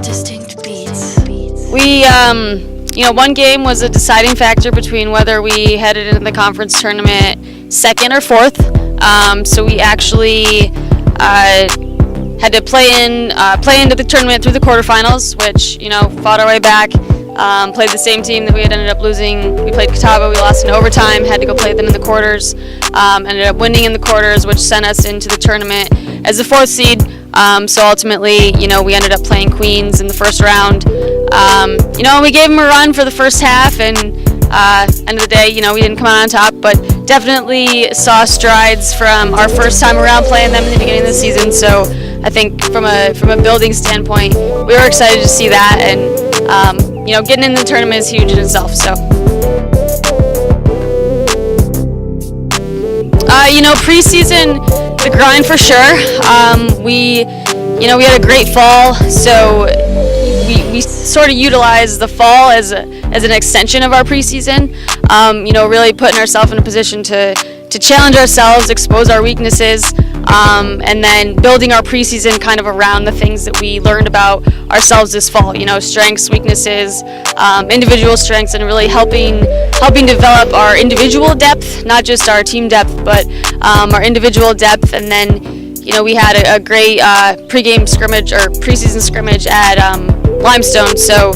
distinct beats. We, one game was a deciding factor between whether we headed into the conference tournament second or fourth. So we actually had to play into the tournament through the quarterfinals, which, fought our way back. Played the same team that we had ended up losing. We played Catawba, we lost in overtime, had to go play them in the quarters. Ended up winning in the quarters, which sent us into the tournament as the fourth seed. So ultimately, we ended up playing Queens in the first round. We gave them a run for the first half, and end of the day, we didn't come out on top, but definitely saw strides from our first time around playing them in the beginning of the season. So I think from a building standpoint, we were excited to see that, and getting in the tournament is huge in itself. So, preseason, the grind for sure. We had a great fall, so we sort of utilized the fall as an extension of our preseason. Really putting ourselves in a position to challenge ourselves, expose our weaknesses, and then building our preseason kind of around the things that we learned about ourselves this fall. Strengths, weaknesses, individual strengths, and really helping develop our individual depth, not just our team depth, but our individual depth. And then, we had a great pregame scrimmage or preseason scrimmage at Limestone. So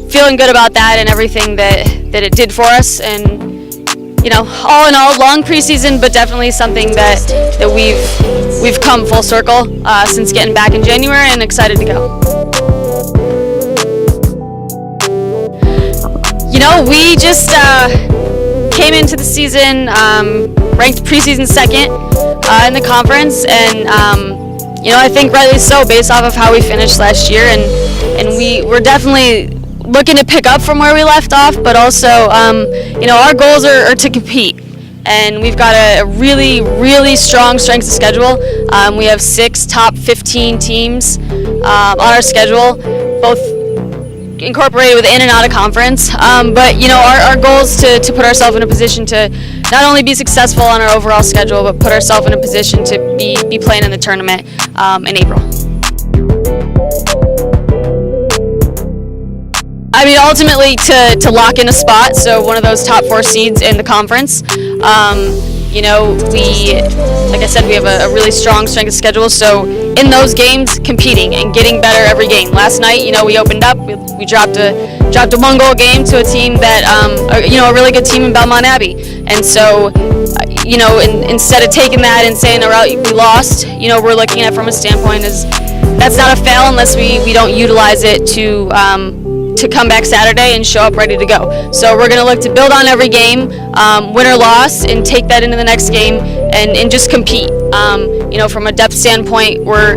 feeling good about that and everything that it did for us. And all in all, long preseason, but definitely something that we've come full circle since getting back in January, and excited to go. We just came into the season ranked preseason second in the conference, and I think rightly so, based off of how we finished last year, and we're definitely looking to pick up from where we left off, but also, our goals are to compete, and we've got a really, really strong strength of schedule. We have 6 top 15 teams on our schedule, both incorporated within and out of conference. But our goal is to put ourselves in a position to not only be successful on our overall schedule, but put ourselves in a position to be playing in the tournament in April. Ultimately to lock in a spot, so one of those top 4 seeds in the conference. Like I said, we have a really strong strength of schedule, so in those games, competing and getting better every game. Last night, we opened up, we dropped a 1-goal game to a team that, a really good team in Belmont Abbey. And so, instead of taking that and saying, we lost, we're looking at it from a standpoint as that's not a fail unless we don't utilize it to come back Saturday and show up ready to go. So we're going to look to build on every game, win or loss, and take that into the next game and just compete. From a depth standpoint, we're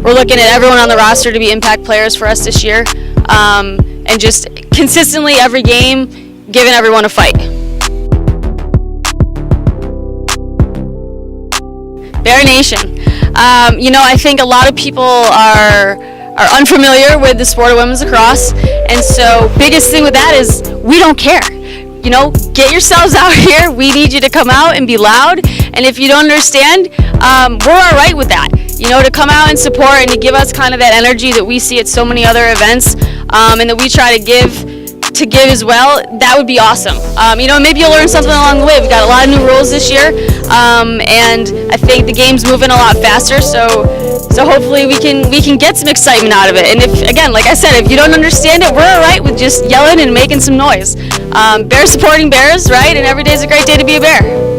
looking at everyone on the roster to be impact players for us this year, and just consistently every game giving everyone a fight. Bear Nation. I think a lot of people are unfamiliar with the sport of women's lacrosse, and so biggest thing with that is we don't care. Get yourselves out here. We need you to come out and be loud, and if you don't understand, we're all right with that. To come out and support and to give us kind of that energy that we see at so many other events, and that we try to give as well, that would be awesome. Maybe you'll learn something along the way. We've got a lot of new rules this year, and I think the game's moving a lot faster, so hopefully we can get some excitement out of it. And if, again, like I said, if you don't understand it, we're all right with just yelling and making some noise. Bears supporting bears, right? And every day's a great day to be a bear.